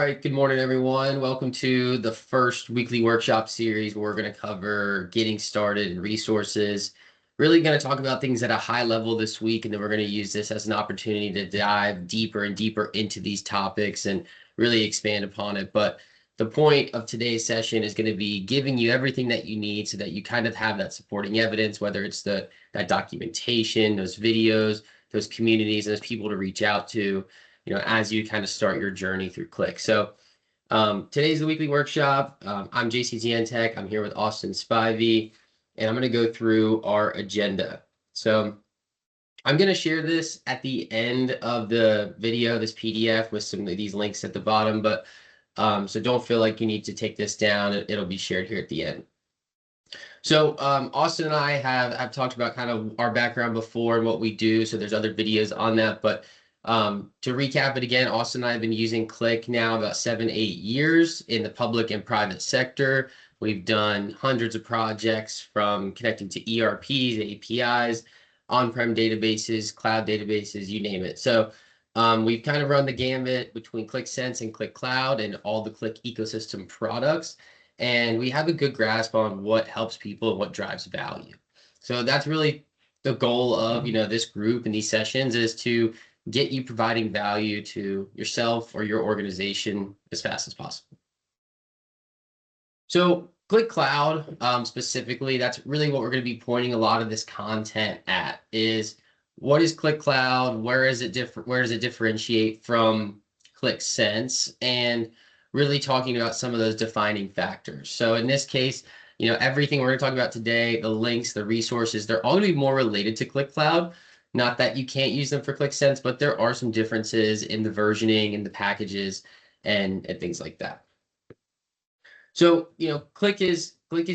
right, good morning, everyone. Welcome to the first weekly workshop series where we're going to cover getting started and resources. Really going to talk about things at a high level this week, and then we're going to use this as an opportunity to dive deeper and deeper into these topics and really expand upon it. But the point of today's session is going to be giving you everything that you need so that you kind of have that supporting evidence, whether it's that documentation, those videos, those communities, those people to reach out to, as you kind of start your journey through Qlik. So today's the weekly workshop. I'm JC Zientech. I'm here with Austin Spivey, and I'm going to go through our agenda. So I'm going to share this at the end of the video, this PDF with some of these links at the bottom, but so don't feel like you need to take this down. It'll be shared here at the end. So Austin and I have talked about kind of our background before and what we do. So there's other videos on that, but to recap it again, Austin and I have been using Qlik now about 7-8 years in the public and private sector. We've done hundreds of projects from connecting to ERPs, APIs, on-prem databases, cloud databases, you name it. So we've kind of run the gambit between Qlik Sense and Qlik Cloud and all the Qlik ecosystem products. And we have a good grasp on what helps people and what drives value. So that's really the goal of this group and these sessions, is to get you providing value to yourself or your organization as fast as possible. So Qlik Cloud specifically, that's really what we're going to be pointing a lot of this content at, is what is Qlik Cloud, where is it different, where does it differentiate from Qlik Sense, and really talking about some of those defining factors. So in this case, everything we're going to talk about today, the links, the resources, they're all going to be more related to Qlik Cloud. Not that you can't use them for Qlik Sense, but there are some differences in the versioning and the packages and things like that. So, Qlik is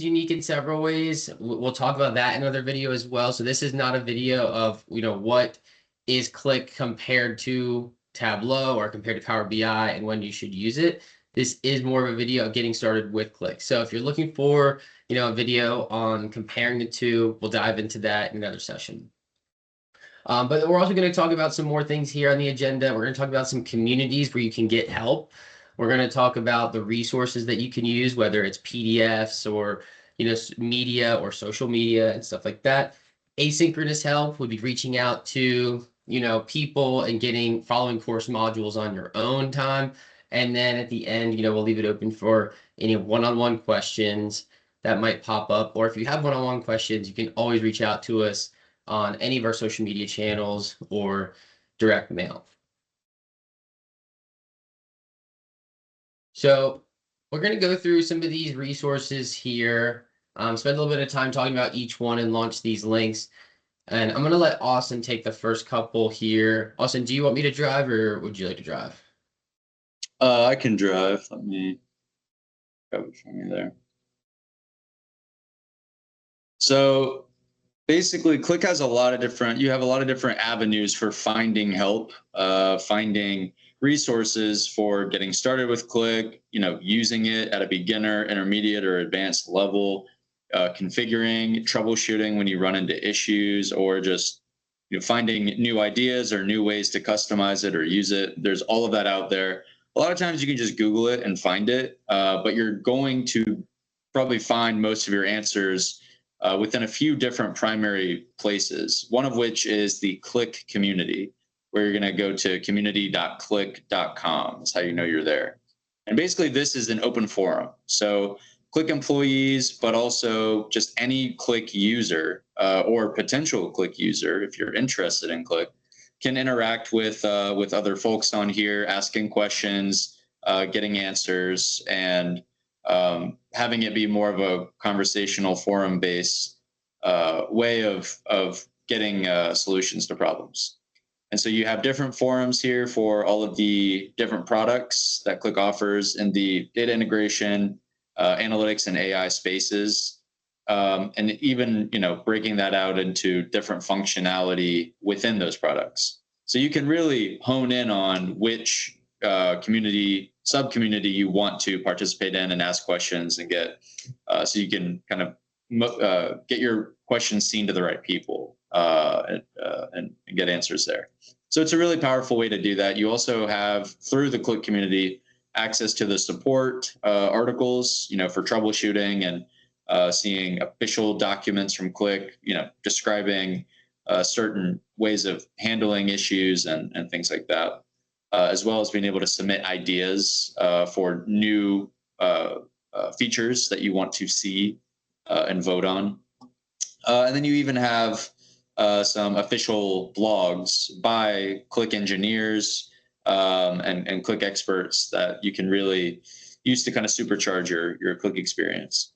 unique in several ways. We'll talk about that in another video as well. So this is not a video of, what is Qlik compared to Tableau or compared to Power BI and when you should use it. This is more of a video of getting started with Qlik. So if you're looking for, a video on comparing the two, we'll dive into that in another session. But we're also going to talk about some more things here on the agenda. We're going to talk about some communities where you can get help. We're going to talk about the resources that you can use, whether it's PDFs or, media or social media and stuff like that. Asynchronous help would be reaching out to, people and following course modules on your own time. And then at the end, we'll leave it open for any one-on-one questions that might pop up. Or if you have one-on-one questions, you can always reach out to us on any of our social media channels or direct mail. So we're going to go through some of these resources here, spend a little bit of time talking about each one and launch these links. And I'm going to let Austin take the first couple here. Austin, do you want me to drive or would you like to drive? I can drive. Let me grab it from you there. So basically, Qlik has you have a lot of different avenues for finding help, finding resources for getting started with Qlik, using it at a beginner, intermediate, or advanced level, configuring, troubleshooting when you run into issues, or just finding new ideas or new ways to customize it or use it. There's all of that out there. A lot of times you can just Google it and find it, but you're going to probably find most of your answers within a few different primary places, one of which is the Qlik Community, where you're going to go to community.qlik.com. That's how you know you're there. And basically, this is an open forum. So Qlik employees, but also just any Qlik user or potential Qlik user, if you're interested in Qlik, can interact with other folks on here, asking questions, getting answers, and having it be more of a conversational forum-based way of getting solutions to problems. And so you have different forums here for all of the different products that Qlik offers in the data integration, analytics, and AI spaces, and even breaking that out into different functionality within those products. So you can really hone in on which sub-community you want to participate in and ask questions and get, so you can kind of get your questions seen to the right people and get answers there. So it's a really powerful way to do that. You also have, through the Qlik community, access to the support articles, for troubleshooting and seeing official documents from Qlik, describing certain ways of handling issues and things like that, as well as being able to submit ideas for new features that you want to see and vote on. And then you even have some official blogs by Qlik engineers and Qlik experts that you can really use to kind of supercharge your Qlik experience.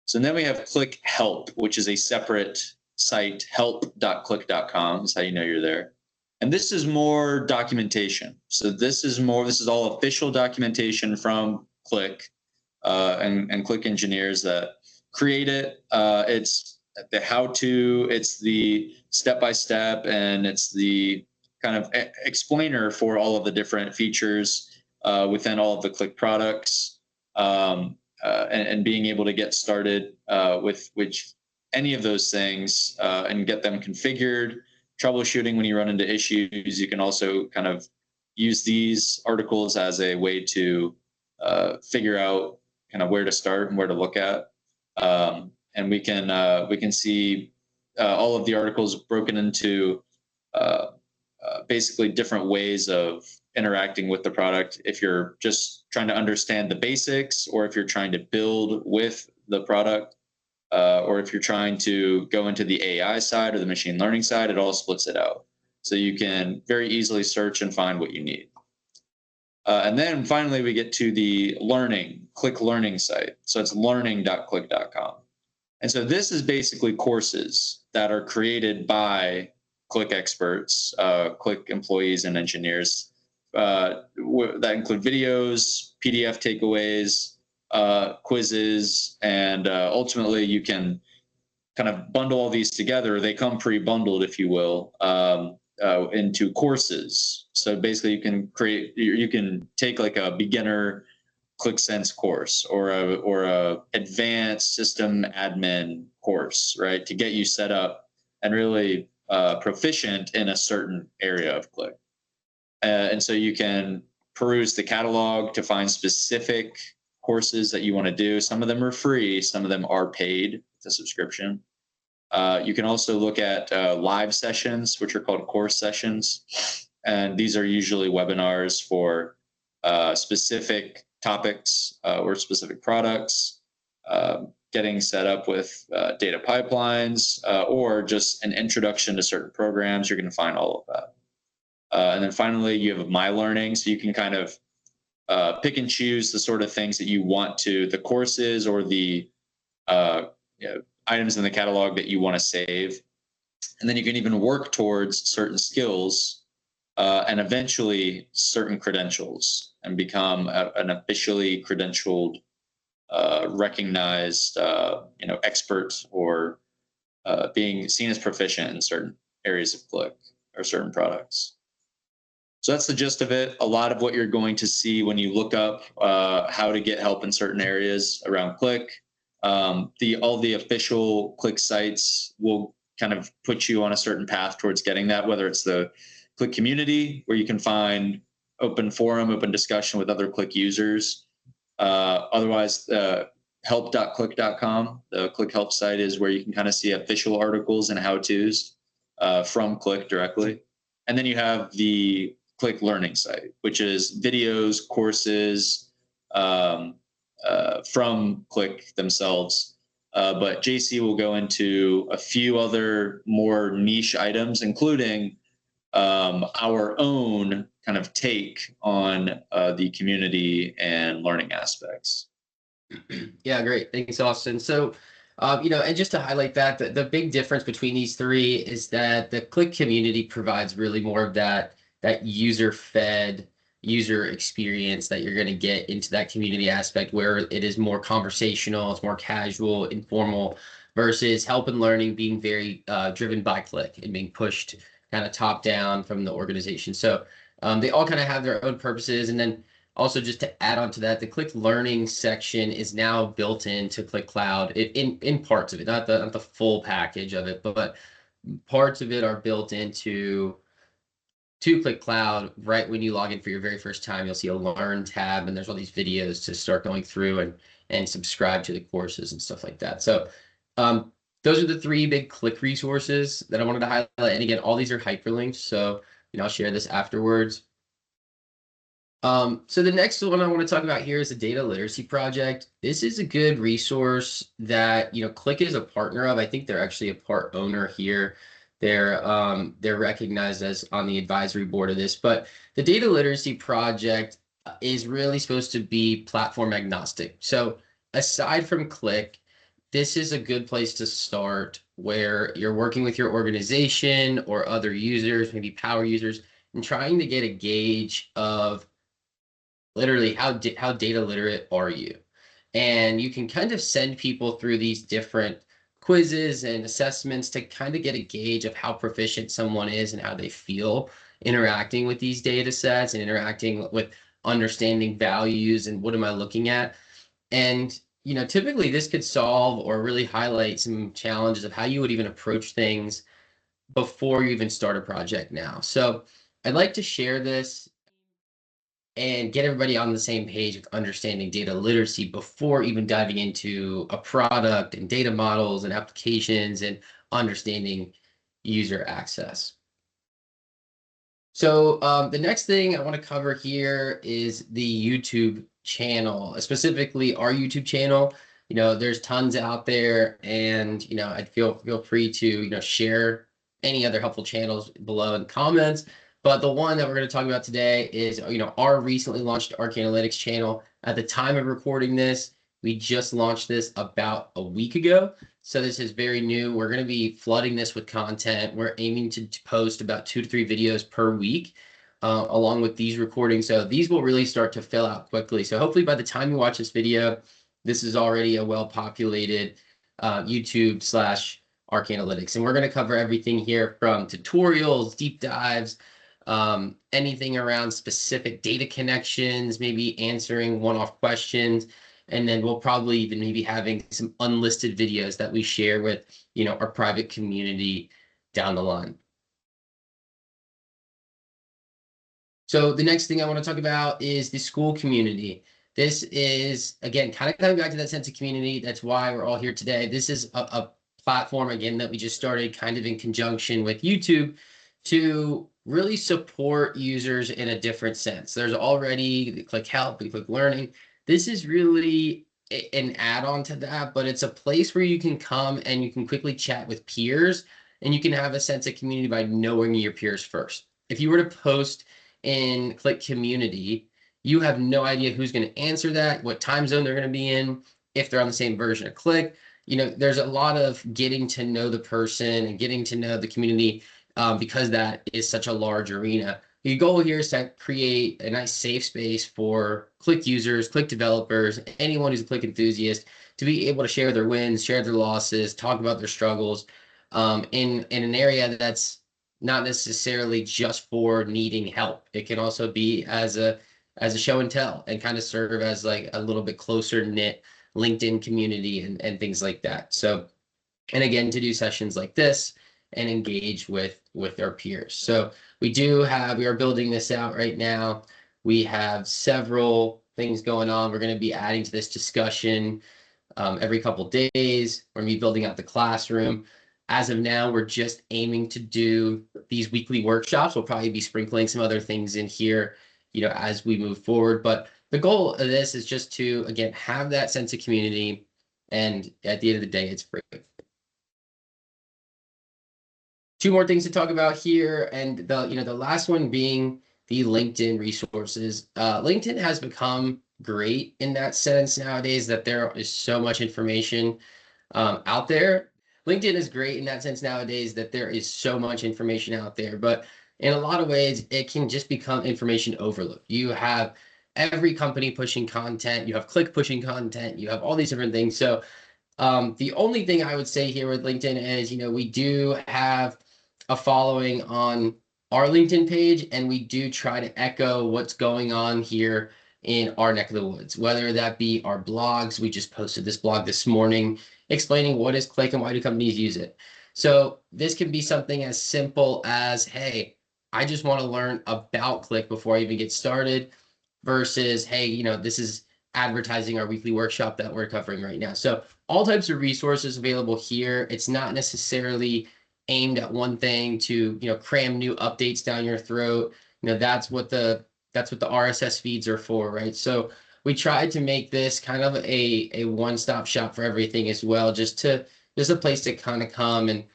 So then we have Qlik Help, which is a separate site. Help.qlik.com is how you know you're there. And this is more documentation. So this is all official documentation from Qlik and Qlik engineers that create it. It's the how-to, it's the step-by-step, and it's the kind of explainer for all of the different features within all of the Qlik products, and being able to get started with any of those things and get them configured. Troubleshooting when you run into issues, you can also kind of use these articles as a way to figure out kind of where to start and where to look at. And we can see all of the articles broken into basically different ways of interacting with the product. If you're just trying to understand the basics, or if you're trying to build with the product, or if you're trying to go into the AI side or the machine learning side, it all splits it out. So you can very easily search and find what you need. And then finally, we get to the Qlik Learning site. So it's learning.qlik.com. And so this is basically courses that are created by Qlik experts, Qlik employees and engineers that include videos, PDF takeaways, quizzes, and ultimately you can kind of bundle all these together. They come pre-bundled, if you will, into courses. So basically you can take like a beginner Qlik Sense course or a advanced system admin course, right, to get you set up and really proficient in a certain area of Qlik. And so you can peruse the catalog to find specific courses that you want to do. Some of them are free, some of them are paid, it's a subscription. You can also look at live sessions, which are called course sessions. And these are usually webinars for specific topics or specific products, getting set up with data pipelines, or just an introduction to certain programs. You're going to find all of that. And then finally, you have My Learning. So you can kind of pick and choose the sort of things that you want to, the courses or the items in the catalog that you want to save. And then you can even work towards certain skills and eventually certain credentials and become an officially credentialed, recognized, expert, or being seen as proficient in certain areas of Qlik or certain products. So that's the gist of it. A lot of what you're going to see when you look up how to get help in certain areas around Qlik. All the official Qlik sites will kind of put you on a certain path towards getting that, whether it's the Qlik Community, where you can find open forum, open discussion with other Qlik users. Otherwise, help.qlik.com, the Qlik Help site, is where you can kind of see official articles and how-tos from Qlik directly. And then you have the Qlik Learning site, which is videos, courses from Qlik themselves. But JC will go into a few other more niche items, including our own kind of take on the community and learning aspects. Yeah, great. Thanks, Austin. So, and just to highlight that, the big difference between these three is that the Qlik Community provides really more of that user-fed user experience that you're going to get into that community aspect, where it is more conversational, it's more casual, informal, versus Help and Learning being very driven by Qlik and being pushed kind of top down from the organization. So they all kind of have their own purposes. And then also, just to add on to that, the Qlik Learning section is now built into Qlik Cloud in parts of it, not the full package of it, but parts of it are built into to Qlik Cloud. Right when you log in for your very first time, you'll see a Learn tab, and there's all these videos to start going through and subscribe to the courses and stuff like that. So those are the three big Qlik resources that I wanted to highlight. And again, all these are hyperlinks, so I'll share this afterwards. So the next one I want to talk about here is the data literacy project. This is a good resource that Qlik is a partner of. I think they're actually a part owner here. They're recognized as on the advisory board of this, but the data literacy project is really supposed to be platform agnostic. So aside from Qlik, this is a good place to start where you're working with your organization or other users, maybe power users, and trying to get a gauge of literally how data literate are you. And you can kind of send people through these different quizzes and assessments to kind of get a gauge of how proficient someone is and how they feel interacting with these data sets and interacting with understanding values and what am I looking at. And typically this could solve or really highlight some challenges of how you would even approach things before you even start a project now. So I'd like to share this and get everybody on the same page with understanding data literacy before even diving into a product and data models and applications and understanding user access. So the next thing I want to cover here is the YouTube channel, specifically our YouTube channel. There's tons out there, and I'd feel free to share any other helpful channels below in the comments. But the one that we're going to talk about today is our recently launched Arc Analytics channel. At the time of recording this, we just launched this about a week ago. So this is very new. We're going to be flooding this with content. We're aiming to post about 2 to 3 videos per week along with these recordings. So these will really start to fill out quickly. So hopefully by the time you watch this video, this is already a well-populated YouTube/Arc Analytics. And we're going to cover everything here from tutorials, deep dives, anything around specific data connections, maybe answering one-off questions. And then we'll probably even maybe having some unlisted videos that we share with, our private community down the line. So the next thing I want to talk about is the Skool Community. This is, again, kind of coming back to that sense of community. That's why we're all here today. This is a platform, again, that we just started kind of in conjunction with YouTube to really support users in a different sense. There's already the Qlik Help, the Qlik Learning. This is really an add-on to that, but it's a place where you can come and you can quickly chat with peers, and you can have a sense of community by knowing your peers first. If you were to post in Qlik Community, you have no idea who's going to answer that, what time zone they're going to be in, if they're on the same version of Qlik. There's a lot of getting to know the person and getting to know the community because that is such a large arena. The goal here is to create a nice safe space for Qlik users, Qlik developers, anyone who's a Qlik enthusiast to be able to share their wins, share their losses, talk about their struggles in an area that's not necessarily just for needing help. It can also be as a show and tell and kind of serve as like a little bit closer knit LinkedIn community and things like that. So, and again, to do sessions like this and engage with our peers. So we are building this out right now. We have several things going on. We're going to be adding to this discussion every couple days. We're going to be building out the classroom. As of now, we're just aiming to do these weekly workshops. We'll probably be sprinkling some other things in here, as we move forward. But the goal of this is just to, again, have that sense of community. And at the end of the day, it's free. 2 more things to talk about here. And the last one being the LinkedIn resources. LinkedIn has become great in that sense nowadays that there is so much information out there. LinkedIn is great in that sense nowadays that there is so much information out there, but in a lot of ways, it can just become information overload. You have every company pushing content, you have Qlik pushing content, you have all these different things. So the only thing I would say here with LinkedIn is, we do have a following on our LinkedIn page, and we do try to echo what's going on here in our neck of the woods, whether that be our blogs. We just posted this blog this morning explaining what is Qlik and why do companies use it. So this can be something as simple as, hey, I just want to learn about Qlik before I even get started, versus, hey, this is advertising our weekly workshop that we're covering right now. So all types of resources available here. It's not necessarily aimed at one thing to, cram new updates down your throat. That's what the RSS feeds are for, right? So we tried to make this kind of a one-stop shop for everything as well, just a place to kind of come and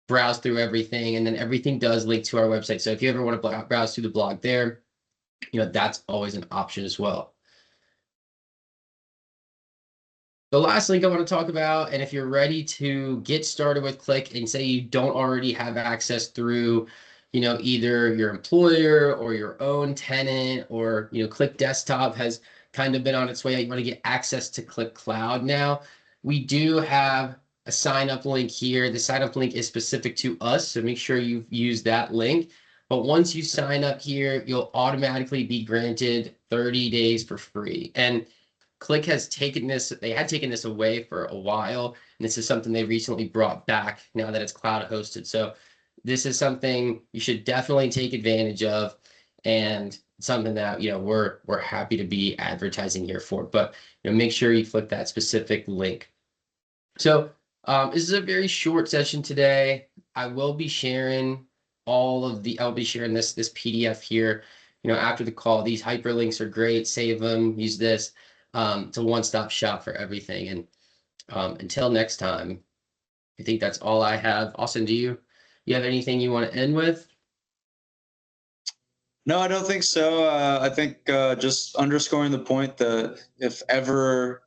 browse through everything. And then everything does link to our website. So if you ever want to browse through the blog there, that's always an option as well. The last link I want to talk about, and if you're ready to get started with Qlik and say you don't already have access through, either your employer or your own tenant, or, Qlik Desktop has kind of been on its way, you want to get access to Qlik Cloud now, we do have a sign up link here. The sign up link is specific to us, so make sure you've used that link. But once you sign up here, you'll automatically be granted 30 days for free. And Qlik has taken this, they had taken this away for a while, and this is something they recently brought back now that it's cloud hosted. So this is something you should definitely take advantage of, and something that we're happy to be advertising here for. But make sure you click that specific link. So this is a very short session today. I'll be sharing this PDF here, after the call. These hyperlinks are great. Save them, use this. It's a one-stop shop for everything. And until next time, I think that's all I have. Austin, do you have anything you want to end with? No, I don't think so. I think just underscoring the point that if ever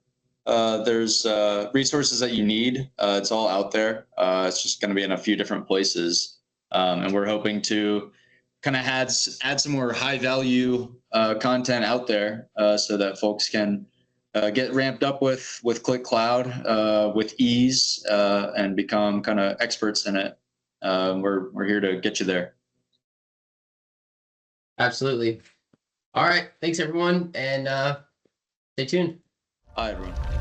there's resources that you need, it's all out there. It's just going to be in a few different places. And we're hoping to kind of add some more high value content out there so that folks can get ramped up with Qlik Cloud with ease and become kind of experts in it. We're here to get you there. Absolutely. All right. Thanks, everyone. And stay tuned. Bye, everyone.